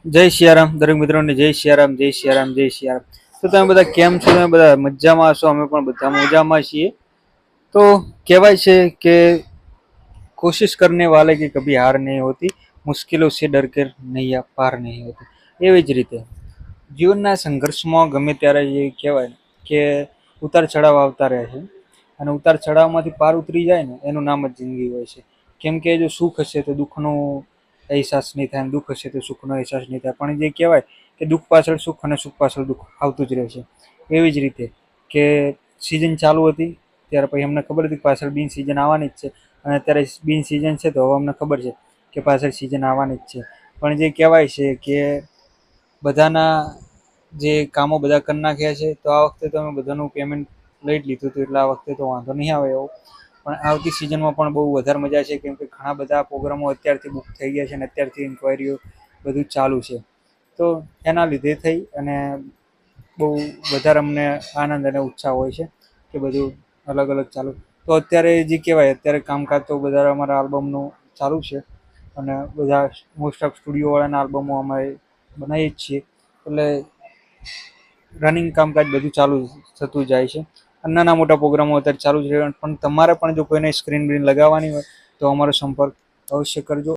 જય સિયારામ દરેક મિત્રોને જય સિયારામ જય સિયારામ જય સિયારામ. તો તમે બધા કેમ છો? તમે બધા મજામાં હશો? અમે પણ બધા મજામાં છીએ. તો કહેવાય છે કે કોશિશ કરને વાલે की कभी हार नहीं होती, मुश्किलों से डर कर नैया पार नहीं होती. એવી જ રીતે જીવનના સંઘર્ષમાં ગમે ત્યારે એ કહેવાય કે ઉતાર ચઢાવ આવતા રહે છે, અને ઉતાર ચઢાવમાંથી પાર ઉતરી જાય ને એનું નામ જ જિંદગી હોય છે. કેમ કે જો સુખ હશે તો દુઃખનો અહેસાસ નહીં થાય, દુઃખ હશે તો સુખનો અહેસાસ નહીં થાય. પણ જે કહેવાય કે દુઃખ પાછળ સુખ અને સુખ પાછળ દુઃખ આવતું જ રહે છે. એવી જ રીતે કે સિઝન ચાલુ હતી ત્યારે પછી અમને ખબર હતી કે પાછળ બિન સિઝન આવવાની જ છે, અને અત્યારે બિન સિઝન છે તો હવે અમને ખબર છે કે પાછળ સિઝન આવવાની જ છે. પણ જે કહેવાય છે કે બધાના જે કામો બધા કરી નાખ્યા છે, તો આ વખતે તો અમે બધાનું પેમેન્ટ લઈ જ લીધું હતું, એટલે આ વખતે તો વાંધો નહીં આવે એવો. પણ આવતી સિઝનમાં પણ બહુ વધારે મજા છે, કેમ કે ઘણા બધા પ્રોગ્રામો અત્યારથી બુક થઈ ગયા છે અને અત્યારથી ઇન્ક્વાયરીઓ બધું ચાલુ છે. તો એના લીધે થઈ અને બહુ વધારે અમને આનંદ અને ઉત્સાહ હોય છે કે બધું અલગ અલગ ચાલુ. તો અત્યારે જે કહેવાય અત્યારે કામકાજ તો બધા અમારા આલ્બમનું ચાલુ છે, અને બધા મોસ્ટ ઓફ સ્ટુડિયોવાળાના આલ્બમો અમે બનાવીએ જ છીએ. એટલે રનિંગ કામકાજ બધું ચાલુ થતું જાય છે. નાના મોટા પ્રોગ્રામો અત્યારે ચાલુ છે, પણ તમારે પણ જો કોઈને સ્ક્રીન બ્રીન લગાવવાની હોય તો અમારો સંપર્ક અવશ્ય કરજો.